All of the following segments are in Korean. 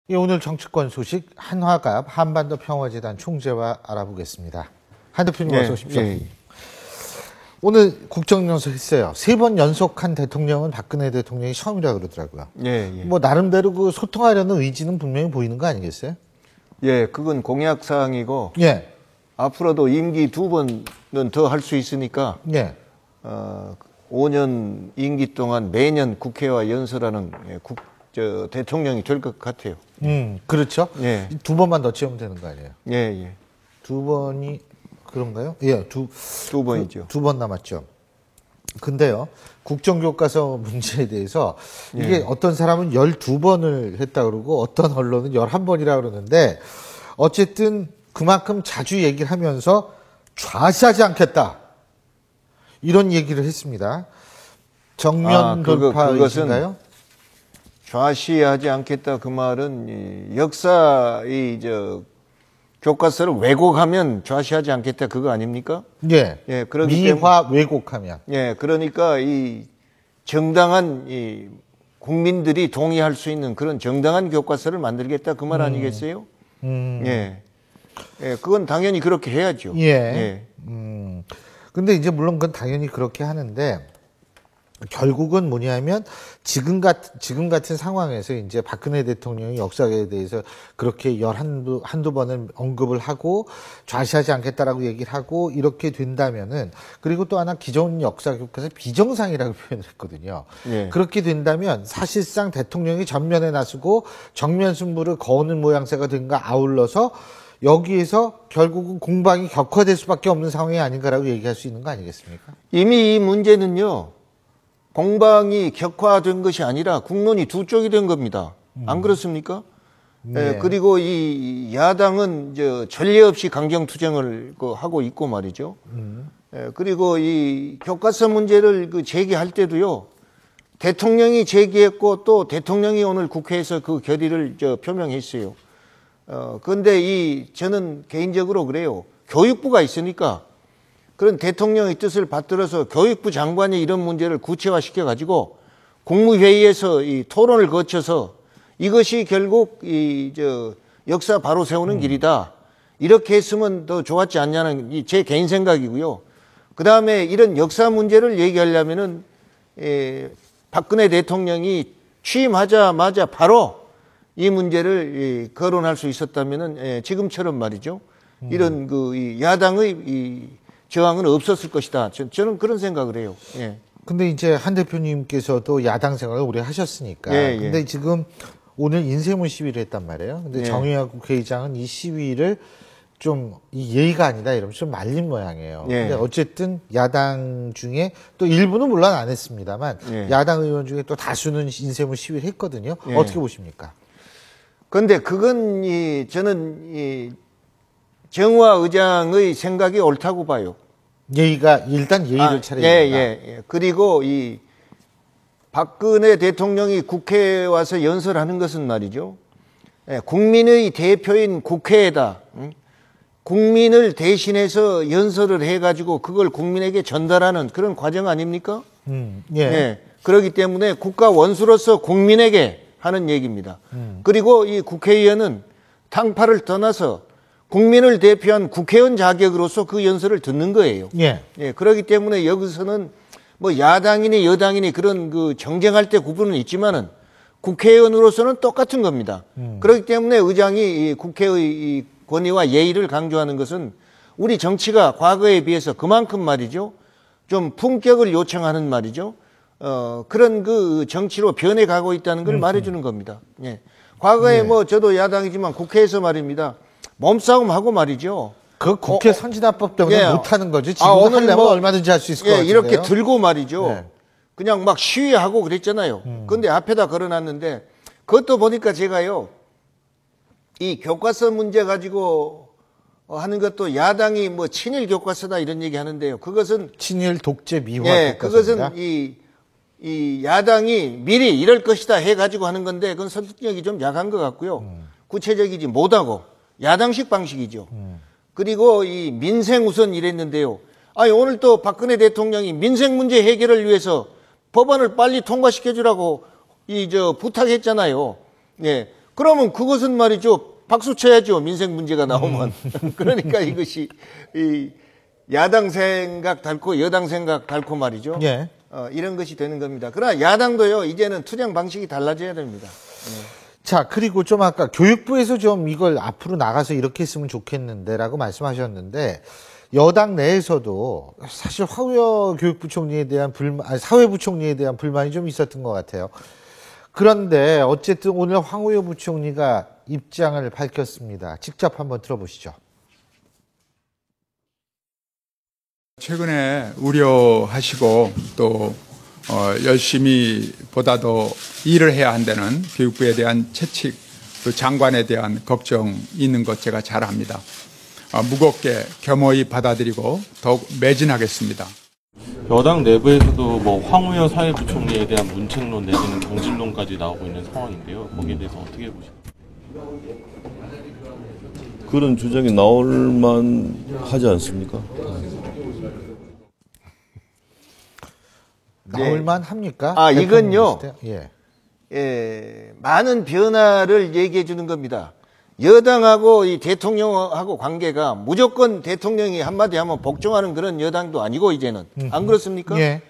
예, 오늘 정치권 소식 한화갑 한반도 평화재단 총재와 알아보겠습니다. 한 대표님 어서 오십시오. 예. 오늘 국정연설 했어요. 3번 연속한 대통령은 박근혜 대통령이 처음이라 그러더라고요. 뭐 나름대로 그 소통하려는 의지는 분명히 보이는 거 아니겠어요? 예, 그건 공약사항이고. 예. 앞으로도 임기 2번은 더 할 수 있으니까. 예. 5년 임기 동안 매년 국회와 연설하는 대통령이 될 것 같아요. 그렇죠. 예. 2번만 더 채우면 되는 거 아니에요? 예, 예. 2번이 그런가요? 예, 두 번이죠. 2번 남았죠. 근데요, 국정교과서 문제에 대해서 이게 어떤 사람은 12번을 했다 그러고 어떤 언론은 11번이라 그러는데 어쨌든 그만큼 자주 얘기를 하면서 좌시하지 않겠다. 이런 얘기를 했습니다. 정면 돌파이신가요? 좌시하지 않겠다 그 말은 역사의 교과서를 왜곡하면 좌시하지 않겠다 그거 아닙니까? 예. 예, 미화 왜곡하면. 예, 그러니까 이 정당한 국민들이 동의할 수 있는 그런 정당한 교과서를 만들겠다 그 말 아니겠어요? 예. 예, 그건 당연히 그렇게 해야죠. 예. 예. 근데 이제 물론 그건 당연히 그렇게 하는데 결국은 뭐냐면 지금 같은 상황에서 이제 박근혜 대통령이 역사에 대해서 그렇게 한두 번을 언급을 하고 좌시하지 않겠다라고 얘기를 하고 이렇게 된다면은 그리고 또 하나 기존 역사 교과서 비정상이라고 표현을 했거든요. 예. 그렇게 된다면 사실상 대통령이 전면에 나서고 정면 승부를 거는 모양새가 된가 아울러서 여기에서 결국은 공방이 격화될 수밖에 없는 상황이 아닌가라고 얘기할 수 있는 거 아니겠습니까? 이미 이 문제는요. 공방이 격화된 것이 아니라 국론이 두 쪽이 된 겁니다. 안 그렇습니까? 네. 예, 그리고 이 야당은 전례 없이 강경투쟁을 하고 있고 말이죠. 예, 그리고 이 교과서 문제를 제기할 때도요. 대통령이 제기했고 또 대통령이 오늘 국회에서 그 결의를 표명했어요. 그런데 저는 개인적으로 그래요. 교육부가 있으니까 그런 대통령의 뜻을 받들어서 교육부 장관이 이런 문제를 구체화시켜가지고 국무회의에서 이 토론을 거쳐서 이것이 결국 역사 바로 세우는 길이다. 이렇게 했으면 더 좋았지 않냐는 제 개인 생각이고요. 그 다음에 이런 역사 문제를 얘기하려면은 박근혜 대통령이 취임하자마자 바로 이 문제를 거론할 수 있었다면은 지금처럼 말이죠. 이런 야당의 저항은 없었을 것이다. 저는 그런 생각을 해요. 예. 근데 이제 한 대표님께서도 야당 생활을 오래 하셨으니까. 예, 근데 지금 오늘 인쇄문 시위를 했단 말이에요. 근데 정의화 국회의장은 이 시위를 좀 예의가 아니다 이러면서 좀 말린 모양이에요. 근데 어쨌든 야당 중에 또 일부는 물론 안 했습니다만 야당 의원 중에 또 다수는 인쇄문 시위를 했거든요. 어떻게 보십니까? 그런데 그건 저는 정화 의장의 생각이 옳다고 봐요. 일단 예의를 차려야 된다. 예. 그리고 박근혜 대통령이 국회에 와서 연설하는 것은 말이죠. 국민의 대표인 국회에다 국민을 대신해서 연설을 해가지고 그걸 국민에게 전달하는 그런 과정 아닙니까? 예. 그렇기 때문에 국가 원수로서 국민에게 하는 얘기입니다. 그리고 이 국회의원은 당파를 떠나서 국민을 대표한 국회의원 자격으로서 그 연설을 듣는 거예요. 예, 그렇기 때문에 여기서는 뭐 야당이니 여당이니 그런 정쟁할 때 구분은 있지만은 국회의원으로서는 똑같은 겁니다. 그렇기 때문에 의장이 국회의 권위와 예의를 강조하는 것은 우리 정치가 과거에 비해서 그만큼 말이죠. 좀 품격을 요청하는 말이죠. 그런 정치로 변해가고 있다는 걸 말해주는 겁니다. 예. 과거에 저도 야당이지만 국회에서 말입니다. 몸싸움 하고 말이죠. 그 국회 선진화법 때문에 못하는 거지. 지금 하려면 얼마든지 할 수 있을 것 같은데요. 이렇게 들고 말이죠. 그냥 막 시위하고 그랬잖아요. 그런데 앞에다 걸어놨는데 그것도 보니까 제가요. 이 교과서 문제 가지고 하는 것도 야당이 친일 교과서다 이런 얘기 하는데요. 그것은 친일 독재 미화 교과서입니다. 그것은 이 야당이 미리 이럴 것이다 해가지고 하는 건데 그건 설득력이 좀 약한 것 같고요. 구체적이지 못하고 야당식 방식이죠. 그리고 이 민생 우선 이랬는데요. 오늘 또 박근혜 대통령이 민생 문제 해결을 위해서 법안을 빨리 통과시켜주라고 부탁했잖아요. 예. 그러면 그것은 말이죠. 박수 쳐야죠. 민생 문제가 나오면. 그러니까 이것이 이 야당 생각 닳고 여당 생각 닳고 말이죠. 예. 이런 것이 되는 겁니다. 그러나 야당도요, 이제는 투쟁 방식이 달라져야 됩니다. 자, 그리고 좀 아까 교육부에서 좀 이걸 앞으로 나가서 이렇게 했으면 좋겠는데라고 말씀하셨는데, 여당 내에서도 사실 황우여 교육부 총리에 대한 사회부 총리에 대한 불만이 좀 있었던 것 같아요. 그런데 어쨌든 오늘 황우여 부총리가 입장을 밝혔습니다. 직접 한번 들어보시죠. 최근에 우려하시고 또 열심히 보다 더 일을 해야 한다는 교육부에 대한 채찍, 또 장관에 대한 걱정이 있는 것 제가 잘 압니다. 무겁게 겸허히 받아들이고 더욱 매진하겠습니다. 여당 내부에서도 뭐 황우여 사회부총리에 대한 문책론 내지는 경질론까지 나오고 있는 상황인데요. 거기에 대해서 어떻게 보십니까? 그런 주장이 나올만 하지 않습니까? 나올만 합니까? 이건요. 예. 많은 변화를 얘기해 주는 겁니다. 여당하고 이 대통령하고 관계가 무조건 대통령이 한마디 하면 복종하는 그런 여당도 아니고 이제는. 안 그렇습니까? 예.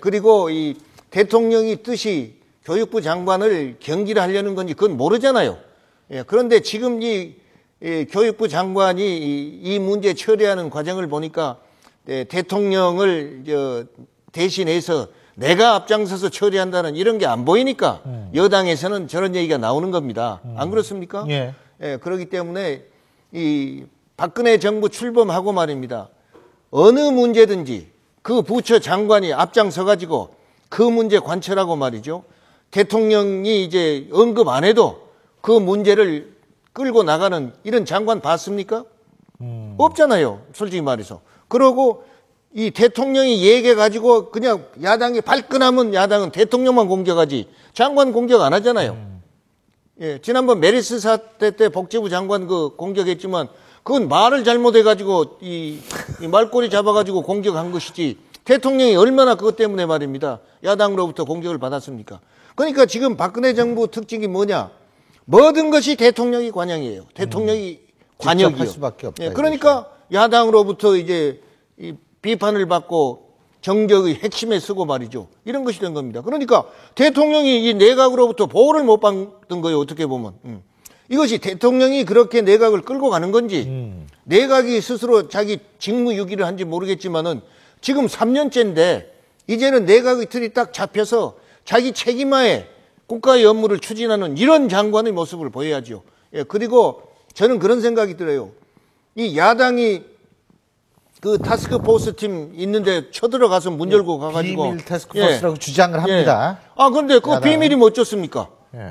그리고 이 대통령이 뜻이 교육부 장관을 경질을 하려는 건지 그건 모르잖아요. 그런데 지금 이 교육부 장관이 이 문제 처리하는 과정을 보니까 대통령을 대신해서 내가 앞장서서 처리한다는 이런 게 안 보이니까 여당에서는 저런 얘기가 나오는 겁니다. 안 그렇습니까? 예. 그렇기 때문에 이 박근혜 정부 출범하고 말입니다. 어느 문제든지 그 부처 장관이 앞장서 가지고 그 문제 관철하고 말이죠. 대통령이 이제 언급 안 해도 그 문제를 끌고 나가는 이런 장관 봤습니까? 없잖아요. 솔직히 말해서. 그러고 이 대통령이 얘기해가지고 그냥 야당이 발끈하면 야당은 대통령만 공격하지 장관 공격 안 하잖아요. 지난번 메리스 사태 때 복지부 장관 공격했지만 그건 말을 잘못해가지고 이 말꼬리 잡아가지고 공격한 것이지 대통령이 얼마나 그것 때문에 말입니다. 야당으로부터 공격을 받았습니까? 그러니까 지금 박근혜 정부 특징이 뭐냐? 모든 것이 대통령이 관영이에요. 대통령이 관역이요. 할 수밖에 없다. 그러니까 야당으로부터 이제 이 비판을 받고 정적의 핵심에 쓰고 말이죠. 이런 것이 된 겁니다. 그러니까 대통령이 이 내각으로부터 보호를 못 받은 거예요. 어떻게 보면. 이것이 대통령이 그렇게 내각을 끌고 가는 건지 내각이 스스로 자기 직무유기를 한지 모르겠지만은 지금 3년째인데 이제는 내각의 틀이 딱 잡혀서 자기 책임하에 국가의 업무를 추진하는 이런 장관의 모습을 보여야죠. 그리고 저는 그런 생각이 들어요. 이 야당이 그 타스크포스 팀 있는데 쳐들어가서 문 열고 가가지고 비밀 타스크포스라고 주장을 합니다. 그런데 그 비밀이 뭐 어쩌습니까?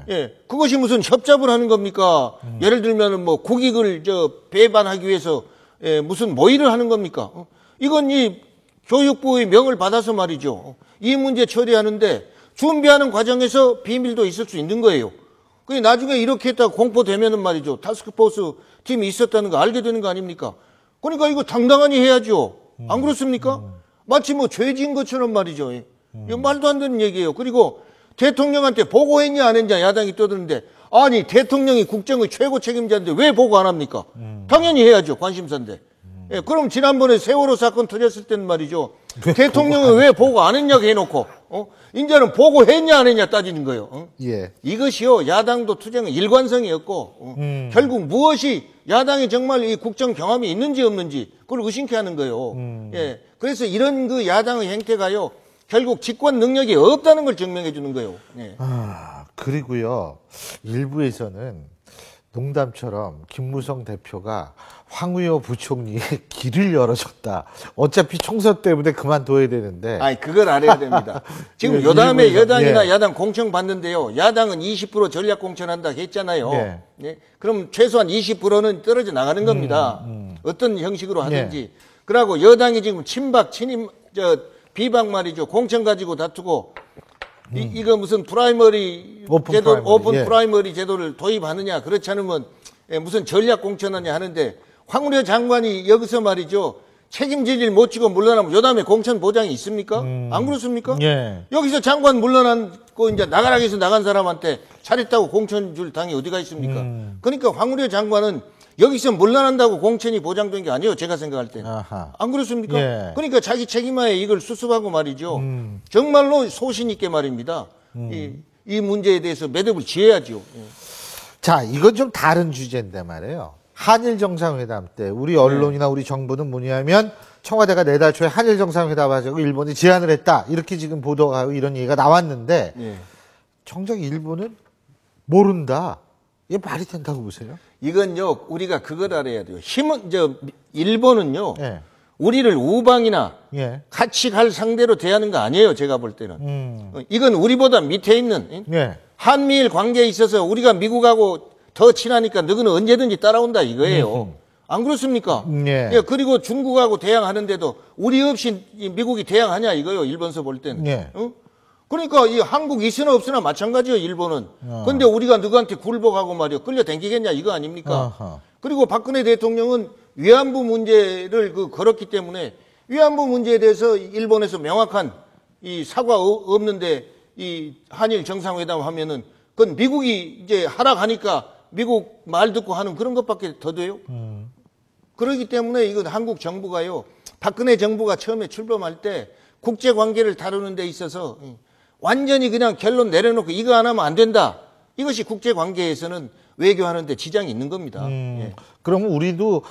예. 그것이 무슨 협잡을 하는 겁니까? 예를 들면은 뭐 국익을 배반하기 위해서 무슨 모의를 하는 겁니까? 이건 이 교육부의 명을 받아서 말이죠. 이 문제 처리하는데 준비하는 과정에서 비밀도 있을 수 있는 거예요. 그 나중에 이렇게 했다가 공포되면은 말이죠. 타스크포스 팀이 있었다는 거 알게 되는 거 아닙니까? 그러니까 이거 당당하니 해야죠. 안 그렇습니까? 마치 뭐 죄진 것처럼 말이죠. 이거 말도 안 되는 얘기예요. 그리고 대통령한테 보고했냐 안 했냐 야당이 떠드는데 아니 대통령이 국정의 최고 책임자인데 왜 보고 안 합니까? 당연히 해야죠. 관심사인데. 그럼 지난번에 세월호 사건 터졌을 때는 말이죠. 대통령은 왜 보고 안 했냐고 해놓고 이제는 보고했냐 안 했냐 따지는 거예요. 예. 이것이요. 야당도 투쟁은 일관성이 없고 결국 무엇이 야당이 정말 이 국정 경험이 있는지 없는지 그걸 의심케 하는 거예요. 그래서 이런 그 야당의 행태가요. 결국 집권 능력이 없다는 걸 증명해 주는 거예요. 그리고요. 일부에서는 농담처럼 김무성 대표가 황우여 부총리의 길을 열어줬다. 어차피 총선 때문에 그만둬야 되는데. 그걸 알아야 됩니다. 지금 요다음에 여당이나 야당 공천 받는데요. 야당은 20% 전략 공천한다 했잖아요. 그럼 최소한 20%는 떨어져 나가는 겁니다. 어떤 형식으로 하든지. 그러고 여당이 지금 친박, 친임, 비박 말이죠. 공천 가지고 다투고 이거 무슨 프라이머리 제도, 오픈 프라이머리 제도를 도입하느냐, 그렇지 않으면 무슨 전략 공천하냐 하는데 황우여 장관이 여기서 말이죠. 책임질 일 못 지고 물러나면 요다음에 공천 보장이 있습니까? 안 그렇습니까? 예. 여기서 장관 물러나고 이제 나가라고 해서 나간 사람한테 잘했다고 공천 줄 당이 어디가 있습니까? 그러니까 황우려 장관은 여기서 물러난다고 공천이 보장된 게 아니에요. 제가 생각할 때는. 아하. 안 그렇습니까? 예. 그러니까 자기 책임하에 이걸 수습하고 말이죠. 정말로 소신 있게 말입니다. 이 문제에 대해서 매듭을 지어야죠. 예. 자, 이건 좀 다른 주제인데 말이에요. 한일 정상회담 때 우리 언론이나 우리 정부는 뭐냐면 청와대가 내달 초에 한일 정상회담 하자고 일본이 제안을 했다. 이렇게 지금 보도하고 이런 얘기가 나왔는데 예. 정작 일본은 모른다. 이게 말이 된다고 보세요? 이건요, 우리가 그걸 알아야 돼요. 일본은요, 예. 우리를 우방이나 예. 같이 갈 상대로 대하는 거 아니에요. 제가 볼 때는. 이건 우리보다 밑에 있는, 예. 한미일 관계에 있어서 우리가 미국하고 더 친하니까 너희는 언제든지 따라온다 이거예요. 안 그렇습니까? 예. 예, 그리고 중국하고 대항하는데도 우리 없이 미국이 대항하냐 이거예요. 일본서 볼 때는. 예. 어? 그러니까 이 한국 있으나 없으나 마찬가지예요. 일본은. 근데 우리가 너희한테 굴복하고 말이요. 끌려다니겠냐 이거 아닙니까? 아하. 그리고 박근혜 대통령은 위안부 문제를 걸었기 때문에 위안부 문제에 대해서 일본에서 명확한 이 사과 없는데 이 한일 정상회담 하면은 그건 미국이 이제 하락하니까 미국 말 듣고 하는 그런 것밖에 더 돼요. 그렇기 때문에 이건 한국 정부가요. 박근혜 정부가 처음에 출범할 때 국제 관계를 다루는 데 있어서 완전히 그냥 결론 내려놓고 이거 안 하면 안 된다. 이것이 국제 관계에서는 외교하는데 지장이 있는 겁니다. 예. 그러면 우리도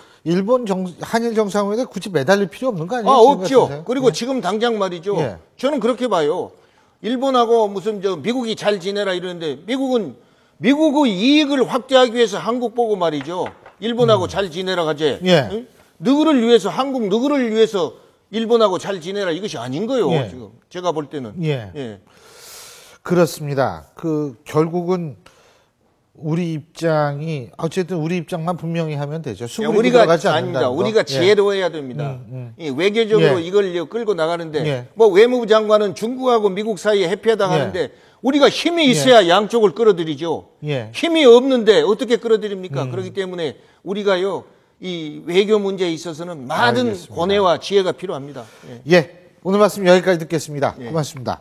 한일 정상회담에 굳이 매달릴 필요 없는 거 아니에요? 아, 지금 없죠. 같은 그리고 예. 지금 당장 말이죠. 예. 저는 그렇게 봐요. 일본하고 무슨 미국이 잘 지내라 이러는데 미국의 이익을 확대하기 위해서 한국 보고 말이죠. 일본하고 잘 지내라 가재. 예. 응? 너희를 위해서 너희를 위해서 일본하고 잘 지내라 이것이 아닌 거예요. 예. 지금 제가 볼 때는. 예. 예. 그렇습니다. 결국은 우리 입장이 어쨌든 우리 입장만 분명히 하면 되죠. 수그리고 우리가 들어가지 아닙니다. 않는다는 거. 우리가 지혜로워야 됩니다. 이 외교적으로 예. 이걸 끌고 나가는데 예. 뭐 외무부 장관은 중국하고 미국 사이에 회피하다 하는데 우리가 힘이 있어야 양쪽을 끌어들이죠. 예. 힘이 없는데 어떻게 끌어들입니까? 그렇기 때문에 우리가요 이 외교 문제에 있어서는 많은 알겠습니다. 고뇌와 지혜가 필요합니다. 예. 예. 오늘 말씀 여기까지 듣겠습니다. 고맙습니다.